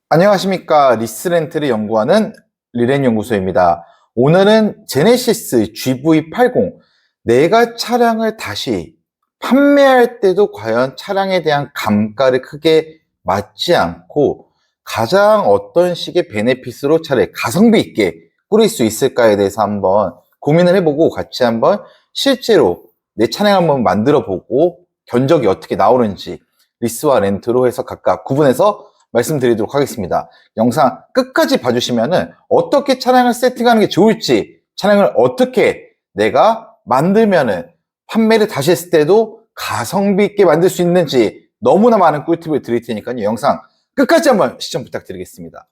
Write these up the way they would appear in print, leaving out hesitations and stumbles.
안녕하십니까. 리스렌트를 연구하는 리렌연구소입니다. 오늘은 제네시스 GV80 내가 차량을 다시 판매할 때도 과연 차량에 대한 감가를 크게 맞지 않고 가장 어떤 식의 베네핏으로 차를 가성비 있게 꾸릴 수 있을까에 대해서 한번 고민을 해보고 같이 한번 실제로 내 차량 한번 만들어 보고 견적이 어떻게 나오는지 리스와 렌트로 해서 각각 구분해서 말씀드리도록 하겠습니다. 영상 끝까지 봐주시면은 어떻게 차량을 세팅하는 게 좋을지, 차량을 어떻게 내가 만들면은 판매를 다시 했을 때도 가성비 있게 만들 수 있는지 너무나 많은 꿀팁을 드릴 테니까요. 영상 끝까지 한번 시청 부탁드리겠습니다.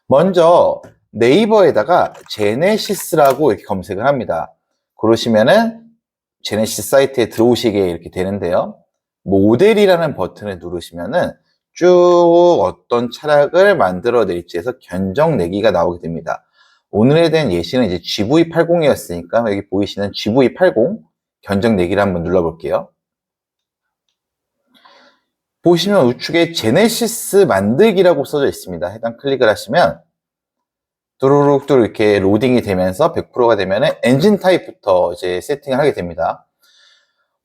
먼저 네이버에다가 제네시스라고 이렇게 검색을 합니다. 그러시면은 제네시스 사이트에 들어오시게 이렇게 되는데요. 모델이라는 버튼을 누르시면은 쭉 어떤 차량을 만들어낼지 해서 견적 내기가 나오게 됩니다. 오늘에 대한 예시는 이제 GV80이었으니까 여기 보이시는 GV80 견적 내기를 한번 눌러볼게요. 보시면 우측에 제네시스 만들기라고 써져 있습니다. 해당 클릭을 하시면 뚜루룩 이렇게 로딩이 되면서 100%가 되면 엔진 타입부터 이제 세팅을 하게 됩니다.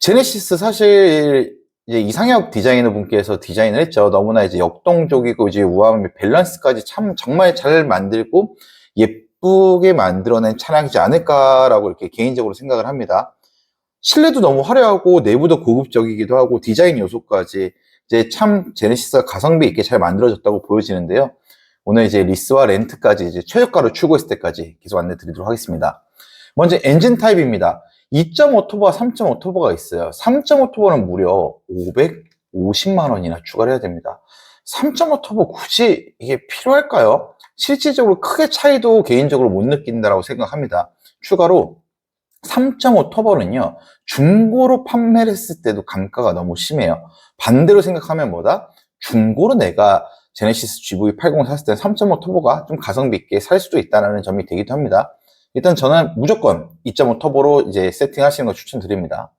제네시스 사실 이제 이상혁 디자이너 분께서 디자인을 했죠. 너무나 이제 역동적이고 이제 우아함의 밸런스까지 참 정말 잘 만들고 예쁘게 만들어낸 차량이지 않을까라고 이렇게 개인적으로 생각을 합니다. 실내도 너무 화려하고 내부도 고급적이기도 하고 디자인 요소까지 이제 참 제네시스가 가성비 있게 잘 만들어졌다고 보여지는데요. 오늘 이제 리스와 렌트까지 이제 최저가로 출고했을 때까지 계속 안내 드리도록 하겠습니다. 먼저 엔진 타입입니다. 2.5 터보와 3.5 터보가 있어요. 3.5 터보는 무려 550만 원이나 추가를 해야 됩니다. 3.5 터보 굳이 이게 필요할까요? 실질적으로 크게 차이도 개인적으로 못 느낀다고 생각합니다. 추가로 3.5 터보는요, 중고로 판매를 했을 때도 감가가 너무 심해요. 반대로 생각하면 뭐다? 중고로 내가 제네시스 GV80 샀을 때 3.5 터보가 좀 가성비 있게 살 수도 있다는 점이 되기도 합니다. 일단 저는 무조건 2.5 터보로 이제 세팅하시는 거 추천드립니다.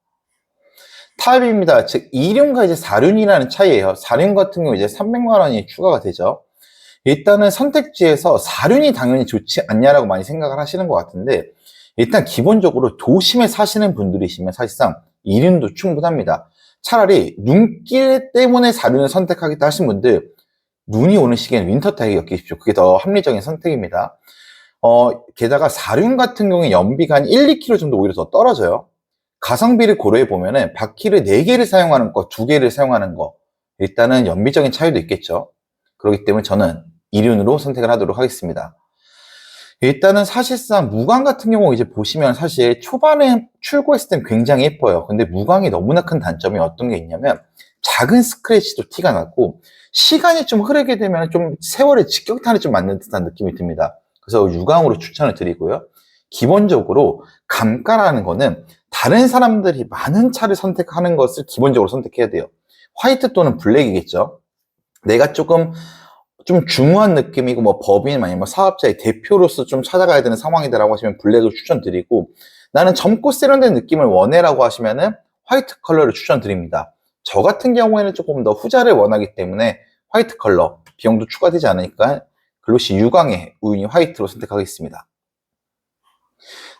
타입입니다. 즉 2륜과 이제 4륜이라는 차이예요. 4륜 같은 경우 이제 300만 원이 추가가 되죠. 일단은 선택지에서 4륜이 당연히 좋지 않냐라고 많이 생각을 하시는 것 같은데, 일단 기본적으로 도심에 사시는 분들이시면 사실상 2륜도 충분합니다. 차라리 눈길 때문에 4륜을 선택하겠다 하신 분들, 눈이 오는 시기에는 윈터 타이어 껴십시오. 그게 더 합리적인 선택입니다. 게다가 4륜 같은 경우에 연비가 한 1, 2km 정도 오히려 더 떨어져요. 가성비를 고려해 보면은 바퀴를 4개를 사용하는 거, 2개를 사용하는 거, 일단은 연비적인 차이도 있겠죠. 그렇기 때문에 저는 2륜으로 선택을 하도록 하겠습니다. 일단은 사실상 무광 같은 경우 이제 보시면 사실 초반에 출고했을 땐 굉장히 예뻐요. 근데 무광이 너무나 큰 단점이 어떤 게 있냐면 작은 스크래치도 티가 나고 시간이 좀 흐르게 되면 좀 세월의 직격탄을 좀 맞는 듯한 느낌이 듭니다. 그래서 유광으로 추천을 드리고요. 기본적으로 감가라는 거는 다른 사람들이 많은 차를 선택하는 것을 기본적으로 선택해야 돼요. 화이트 또는 블랙이겠죠. 내가 조금 좀 중후한 느낌이고 뭐 법인 아니면 뭐 사업자의 대표로서 좀 찾아가야 되는 상황이다라고 하시면 블랙을 추천드리고, 나는 젊고 세련된 느낌을 원해라고 하시면은 화이트 컬러를 추천드립니다. 저 같은 경우에는 조금 더 후자를 원하기 때문에 화이트 컬러 비용도 추가되지 않으니까 글로시 유광의 우유니 화이트로 선택하겠습니다.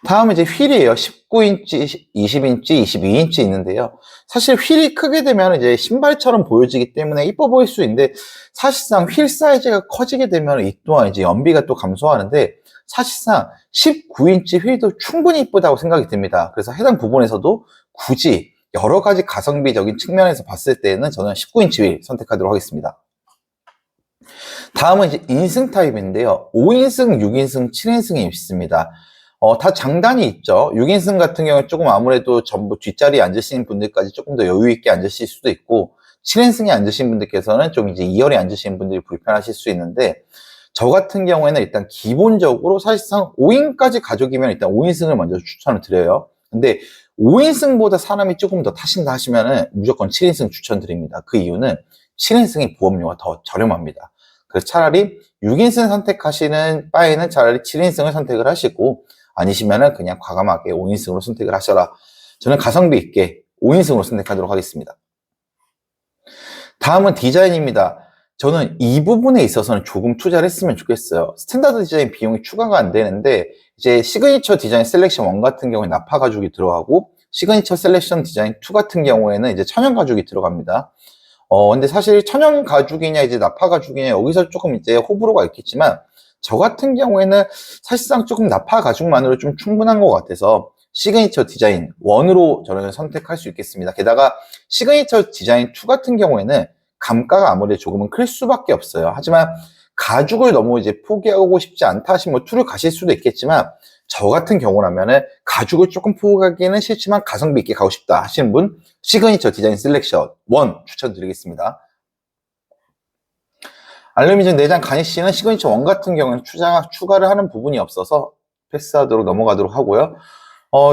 다음은 이제 휠이에요. 19인치, 20인치, 22인치 있는데요. 사실 휠이 크게 되면 이제 신발처럼 보여지기 때문에 이뻐 보일 수 있는데, 사실상 휠 사이즈가 커지게 되면 이 또한 이제 연비가 또 감소하는데, 사실상 19인치 휠도 충분히 이쁘다고 생각이 듭니다. 그래서 해당 부분에서도 굳이 여러 가지 가성비적인 측면에서 봤을 때는 저는 19인치 휠 선택하도록 하겠습니다. 다음은 이제 인승 타입인데요. 5인승, 6인승, 7인승이 있습니다. 다 장단이 있죠. 6인승 같은 경우에 조금 아무래도 전부 뒷자리에 앉으시는 분들까지 조금 더 여유 있게 앉으실 수도 있고, 7인승에 앉으신 분들께서는 좀 이제 2열에 앉으시는 분들이 불편하실 수 있는데, 저 같은 경우에는 일단 기본적으로 사실상 5인까지 가족이면 일단 5인승을 먼저 추천을 드려요. 근데 5인승보다 사람이 조금 더 타신다 하시면은 무조건 7인승 추천드립니다. 그 이유는 7인승의 보험료가 더 저렴합니다. 그래서 차라리 6인승 선택하시는 바에는 차라리 7인승을 선택을 하시고, 아니시면은 그냥 과감하게 5인승으로 선택을 하셔라. 저는 가성비 있게 5인승으로 선택하도록 하겠습니다. 다음은 디자인입니다. 저는 이 부분에 있어서는 조금 투자를 했으면 좋겠어요. 스탠다드 디자인 비용이 추가가 안 되는데, 이제 시그니처 디자인 셀렉션 1 같은 경우에 나파 가죽이 들어가고, 시그니처 셀렉션 디자인 2 같은 경우에는 이제 천연 가죽이 들어갑니다. 근데 사실 천연 가죽이냐, 이제 나파 가죽이냐, 여기서 조금 이제 호불호가 있겠지만, 저 같은 경우에는 사실상 조금 나파 가죽만으로 좀 충분한 것 같아서, 시그니처 디자인 1으로 저는 선택할 수 있겠습니다. 게다가 시그니처 디자인 2 같은 경우에는 감가가 아무래도 조금은 클 수밖에 없어요. 하지만 가죽을 너무 이제 포기하고 싶지 않다 하시면 뭐 2를 가실 수도 있겠지만, 저 같은 경우라면은 가죽을 조금 포기하기는 싫지만 가성비 있게 가고 싶다 하시는 분, 시그니처 디자인 셀렉션 1 추천드리겠습니다. 알루미늄 내장 가니쉬는 시그니처 1 같은 경우는 추가를 하는 부분이 없어서 패스하도록 넘어가도록 하고요.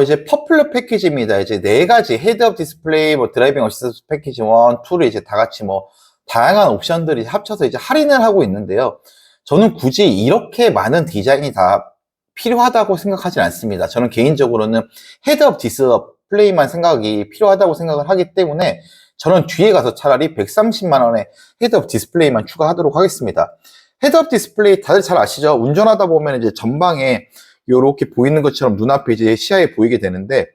이제 퍼플러 패키지입니다. 이제 4가지 헤드업 디스플레이, 뭐 드라이빙 어시스트 패키지 1, 2를 이제 다 같이 뭐 다양한 옵션들이 합쳐서 이제 할인을 하고 있는데요. 저는 굳이 이렇게 많은 디자인이 다 필요하다고 생각하진 않습니다. 저는 개인적으로는 헤드업 디스플레이만 생각이 필요하다고 생각을 하기 때문에 저는 뒤에 가서 차라리 130만 원에 헤드업 디스플레이만 추가하도록 하겠습니다. 헤드업 디스플레이 다들 잘 아시죠? 운전하다 보면 이제 전방에 이렇게 보이는 것처럼 눈앞에 이제 시야에 보이게 되는데,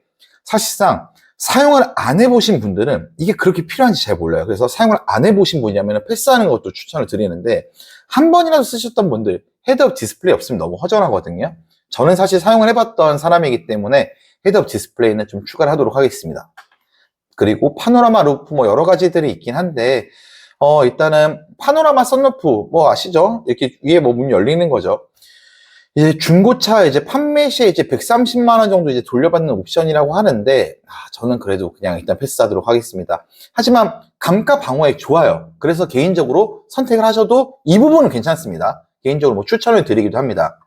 사실상 사용을 안 해보신 분들은 이게 그렇게 필요한지 잘 몰라요. 그래서 사용을 안 해보신 분이라면 패스하는 것도 추천을 드리는데, 한 번이라도 쓰셨던 분들 헤드업 디스플레이 없으면 너무 허전하거든요. 저는 사실 사용을 해봤던 사람이기 때문에 헤드업 디스플레이는 좀 추가를 하도록 하겠습니다. 그리고 파노라마 루프 뭐 여러 가지들이 있긴 한데, 일단은 파노라마 선루프 뭐 아시죠? 이렇게 위에 뭐 문 열리는 거죠. 이제 중고차 이제 판매 시에 이제 130만 원 정도 이제 돌려받는 옵션이라고 하는데, 저는 그래도 그냥 일단 패스하도록 하겠습니다. 하지만 감가 방어액 좋아요. 그래서 개인적으로 선택을 하셔도 이 부분은 괜찮습니다. 개인적으로 뭐 추천을 드리기도 합니다.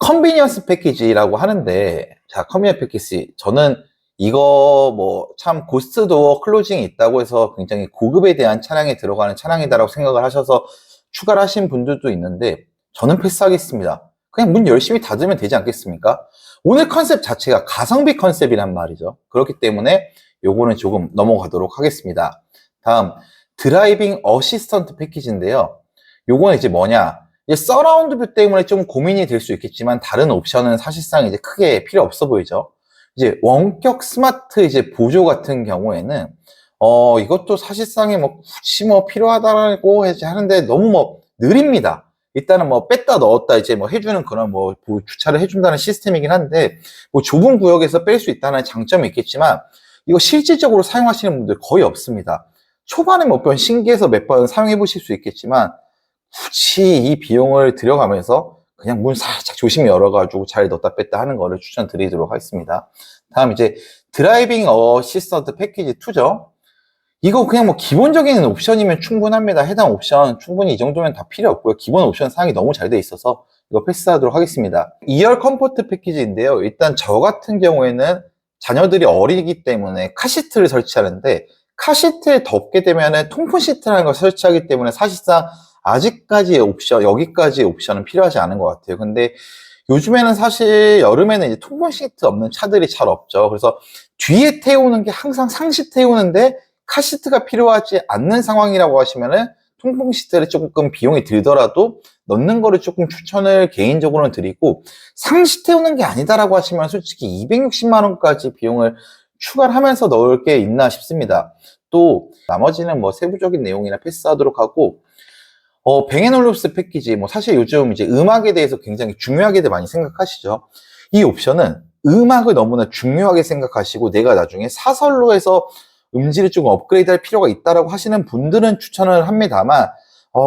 컨비니언스 패키지라고 하는데, 자, 컨비니언스 패키지, 저는 이거 뭐 참 고스트 도어 클로징이 있다고 해서 굉장히 고급에 대한 차량에 들어가는 차량이다라고 생각을 하셔서 추가를 하신 분들도 있는데, 저는 패스하겠습니다. 그냥 문 열심히 닫으면 되지 않겠습니까? 오늘 컨셉 자체가 가성비 컨셉이란 말이죠. 그렇기 때문에 요거는 조금 넘어가도록 하겠습니다. 다음, 드라이빙 어시스턴트 패키지인데요. 요거는 이제 뭐냐? 이제 서라운드 뷰 때문에 좀 고민이 될 수 있겠지만, 다른 옵션은 사실상 이제 크게 필요 없어 보이죠. 이제 원격 스마트 이제 보조 같은 경우에는, 이것도 사실상에 뭐 굳이 뭐 필요하다고 하는데 너무 뭐 느립니다. 일단은 뭐 뺐다 넣었다 이제 뭐 해주는 그런 뭐 주차를 해준다는 시스템이긴 한데, 뭐 좁은 구역에서 뺄 수 있다는 장점이 있겠지만, 이거 실질적으로 사용하시는 분들 거의 없습니다. 초반에 몇 번 신기해서 몇 번 사용해 보실 수 있겠지만, 굳이 이 비용을 들여가면서 그냥 문 살짝 조심히 열어가지고 잘 넣었다 뺐다 하는 거를 추천드리도록 하겠습니다. 다음 이제 드라이빙 어시스턴트 패키지 2죠. 이거 그냥 뭐 기본적인 옵션이면 충분합니다. 해당 옵션 충분히 이 정도면 다 필요 없고요. 기본 옵션 사양이 너무 잘 돼 있어서 이거 패스하도록 하겠습니다. 2열 컴포트 패키지인데요. 일단 저 같은 경우에는 자녀들이 어리기 때문에 카시트를 설치하는데, 카시트에 덮게 되면은 통풍 시트라는 걸 설치하기 때문에 사실상 아직까지의 옵션, 여기까지의 옵션은 필요하지 않은 것 같아요. 근데 요즘에는 사실 여름에는 이제 통풍 시트 없는 차들이 잘 없죠. 그래서 뒤에 태우는 게 항상 상시 태우는데 카시트가 필요하지 않는 상황이라고 하시면은 통풍 시트를 조금 비용이 들더라도 넣는 거를 조금 추천을 개인적으로는 드리고, 상시 태우는 게 아니다라고 하시면 솔직히 260만 원까지 비용을 추가를 하면서 넣을 게 있나 싶습니다. 또 나머지는 뭐 세부적인 내용이나 패스하도록 하고, 뱅앤올루스 패키지, 뭐 사실 요즘 이제 음악에 대해서 굉장히 중요하게 많이 생각하시죠. 이 옵션은 음악을 너무나 중요하게 생각하시고 내가 나중에 사설로 해서 음질을 조금 업그레이드 할 필요가 있다라고 하시는 분들은 추천을 합니다만,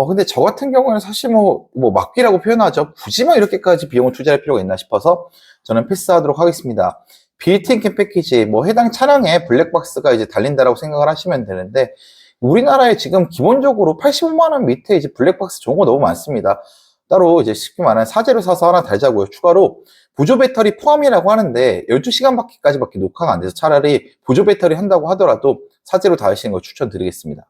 근데 저 같은 경우는 사실 뭐 막귀라고 표현하죠. 굳이 뭐 이렇게까지 비용을 투자할 필요가 있나 싶어서 저는 패스하도록 하겠습니다. 빌트인 캠 패키지, 뭐 해당 차량에 블랙박스가 이제 달린다라고 생각을 하시면 되는데, 우리나라에 지금 기본적으로 85만 원 밑에 이제 블랙박스 좋은 거 너무 많습니다. 따로 이제 쉽게 말하면 사제로 사서 하나 달자고요. 추가로 보조 배터리 포함이라고 하는데 12시간까지밖에 녹화가 안 돼서 차라리 보조 배터리 한다고 하더라도 사제로 달으시는 걸 추천드리겠습니다.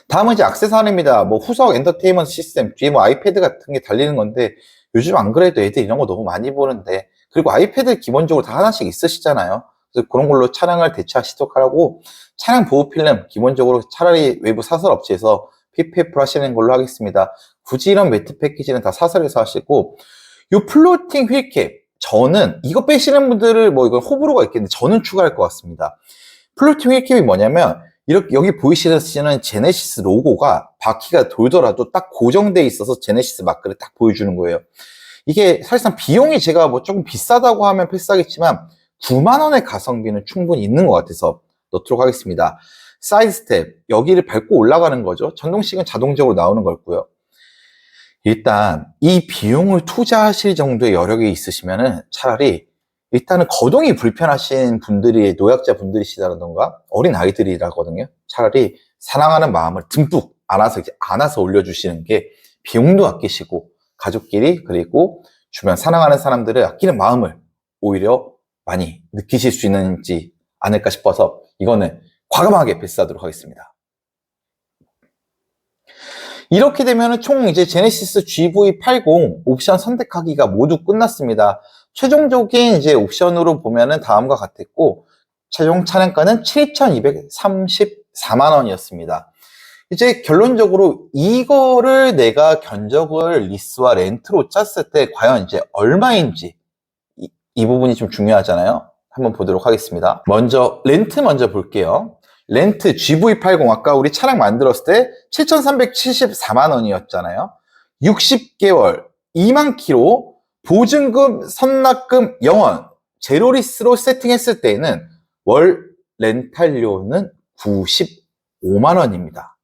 다음은 이제 액세서리입니다. 뭐 후석 엔터테인먼트 시스템, 뒤에 뭐 아이패드 같은 게 달리는 건데, 요즘 안 그래도 애들 이런 거 너무 많이 보는데, 그리고 아이패드 기본적으로 다 하나씩 있으시잖아요. 그래서 그런 걸로 차량을 대체하시도록 하고, 차량 보호 필름 기본적으로 차라리 외부 사설 업체에서 PPF로 하시는 걸로 하겠습니다. 굳이 이런 매트 패키지는 다 사설에서 하시고, 요 플로팅 휠캡, 저는 이거 빼시는 분들을 뭐 이건 호불호가 있겠는데 저는 추가할 것 같습니다. 플로팅 휠캡이 뭐냐면 이렇게 여기 보이시는 제네시스 로고가 바퀴가 돌더라도 딱 고정돼 있어서 제네시스 마크를 딱 보여주는 거예요. 이게 사실상 비용이 제가 뭐 조금 비싸다고 하면 패스하겠지만 9만 원의 가성비는 충분히 있는 것 같아서 넣도록 하겠습니다. 사이드 스텝, 여기를 밟고 올라가는 거죠. 전동식은 자동적으로 나오는 거고요. 일단 이 비용을 투자하실 정도의 여력이 있으시면은 차라리 일단은 거동이 불편하신 분들이 노약자 분들이시다던가 어린 아이들이라거든요. 차라리 사랑하는 마음을 듬뿍 안아서 올려주시는 게 비용도 아끼시고 가족끼리 그리고 주변 사랑하는 사람들을 아끼는 마음을 오히려 많이 느끼실 수 있는지 않을까 싶어서 이거는 과감하게 패스하도록 하겠습니다. 이렇게 되면 총 이제 제네시스 GV80 옵션 선택하기가 모두 끝났습니다. 최종적인 이제 옵션으로 보면은 다음과 같았고, 최종 차량가는 7,234만 원이었습니다. 이제 결론적으로 이거를 내가 견적을 리스와 렌트로 짰을 때 과연 이제 얼마인지 이 부분이 좀 중요하잖아요. 한번 보도록 하겠습니다. 렌트 먼저 볼게요. 렌트 GV80 아까 우리 차량 만들었을 때 7,374만 원이었잖아요. 60개월 2만 킬로 보증금 선납금 0원 제로리스로 세팅했을 때에는 월 렌탈료는 95만 원입니다.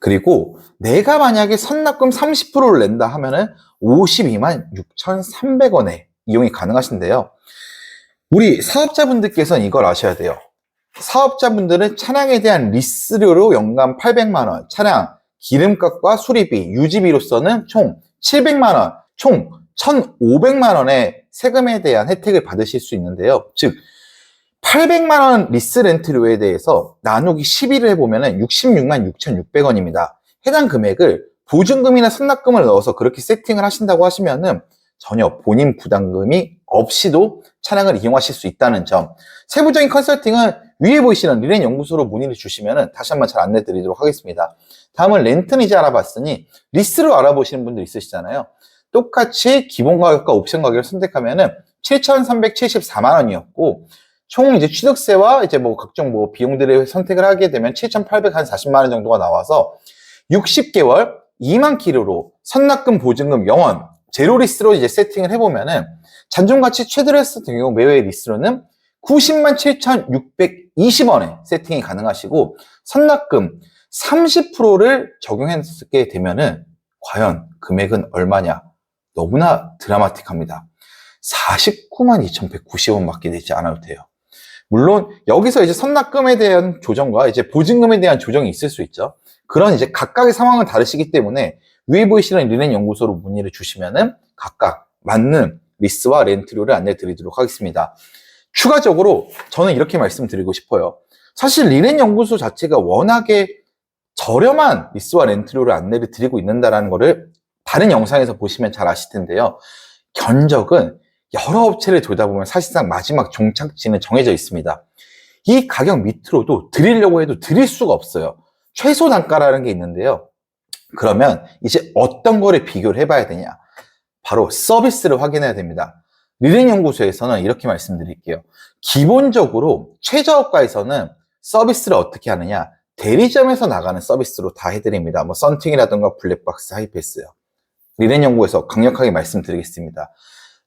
그리고 내가 만약에 선납금 30%를 낸다 하면은 52만 6,300원에 이용이 가능하신데요. 우리 사업자분들께서는 이걸 아셔야 돼요. 사업자분들은 차량에 대한 리스료로 연간 800만 원, 차량 기름값과 수리비, 유지비로서는 총 700만 원, 총 1,500만 원의 세금에 대한 혜택을 받으실 수 있는데요. 즉 800만 원 리스 렌트료에 대해서 나누기 12를 해보면 66만 6,600원입니다. 해당 금액을 보증금이나 선납금을 넣어서 그렇게 세팅을 하신다고 하시면은 전혀 본인 부담금이 없이도 차량을 이용하실 수 있다는 점. 세부적인 컨설팅은 위에 보이시는 리렌 연구소로 문의를 주시면 다시 한번 잘 안내 드리도록 하겠습니다. 다음은 렌트는 이제 알아봤으니 리스로 알아보시는 분들 있으시잖아요. 똑같이 기본 가격과 옵션 가격을 선택하면은 7,374만 원이었고 총 이제 취득세와 이제 뭐 각종 뭐 비용들을 선택을 하게 되면 7,840만 원 정도가 나와서 60개월 2만 킬로로 선납금 보증금 0원 제로 리스로 이제 세팅을 해보면은 잔존가치 최대 리스 경우 매월 리스로는 90만 7,620원에 세팅이 가능하시고 선납금 30%를 적용하게 되면은 과연 금액은 얼마냐? 너무나 드라마틱합니다. 49만 2,190원 받게 되지 않아도 돼요. 물론 여기서 이제 선납금에 대한 조정과 이제 보증금에 대한 조정이 있을 수 있죠. 그런 이제 각각의 상황은 다르시기 때문에 위에 보이시는 리렌 연구소로 문의를 주시면은 각각 맞는 리스와 렌트료를 안내 드리도록 하겠습니다. 추가적으로 저는 이렇게 말씀드리고 싶어요. 사실 리렌 연구소 자체가 워낙에 저렴한 리스와 렌트료를 안내를 드리고 있는다는 거를 다른 영상에서 보시면 잘 아실 텐데요. 견적은 여러 업체를 돌다 보면 사실상 마지막 종착지는 정해져 있습니다. 이 가격 밑으로도 드리려고 해도 드릴 수가 없어요. 최소 단가라는 게 있는데요. 그러면 이제 어떤 거를 비교를 해봐야 되냐? 바로 서비스를 확인해야 됩니다. 리렌 연구소에서는 이렇게 말씀드릴게요. 기본적으로 최저가에서는 서비스를 어떻게 하느냐? 대리점에서 나가는 서비스로 다 해드립니다. 뭐 썬팅이라든가 블랙박스, 하이패스요. 리렌 연구소에서 강력하게 말씀드리겠습니다.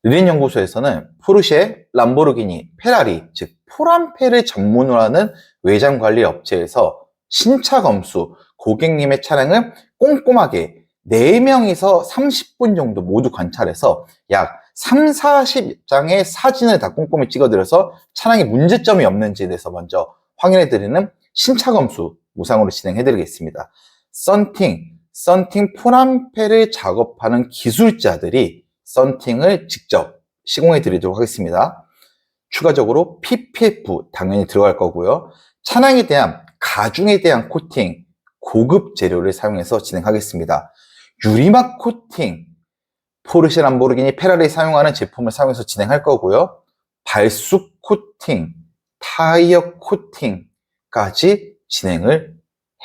리렌 연구소에서는 포르쉐, 람보르기니, 페라리, 즉 포람페를 전문으로 하는 외장 관리 업체에서 신차 검수, 고객님의 차량을 꼼꼼하게 4명이서 30분 정도 모두 관찰해서 약 3, 40장의 사진을 다 꼼꼼히 찍어드려서 차량에 문제점이 없는지에 대해서 먼저 확인해드리는 신차 검수 무상으로 진행해드리겠습니다. 썬팅 포람페를 작업하는 기술자들이 썬팅을 직접 시공해드리도록 하겠습니다. 추가적으로 PPF 당연히 들어갈 거고요. 차량에 대한 가중에 대한 코팅, 고급 재료를 사용해서 진행하겠습니다. 유리막 코팅, 포르쉐, 람보르기니, 페라리 사용하는 제품을 사용해서 진행할 거고요. 발수 코팅, 타이어 코팅까지 진행을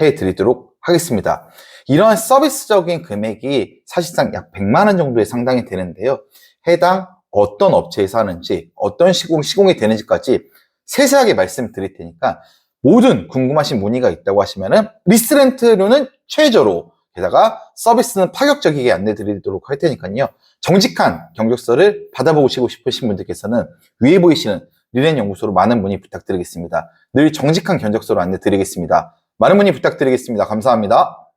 해드리도록 하겠습니다. 이러한 서비스적인 금액이 사실상 약 100만 원 정도에 상당히 되는데요. 해당 어떤 업체에서 하는지, 어떤 시공이 되는지까지 세세하게 말씀드릴 테니까 모든 궁금하신 문의가 있다고 하시면은 리스렌트료는 최저로, 게다가 서비스는 파격적이게 안내 드리도록 할 테니까요. 정직한 경력서를 받아보시고 싶으신 분들께서는 위에 보이시는 리렌 연구소로 많은 문의 부탁드리겠습니다. 늘 정직한 견적서로 안내 드리겠습니다. 많은 문의 부탁드리겠습니다. 감사합니다.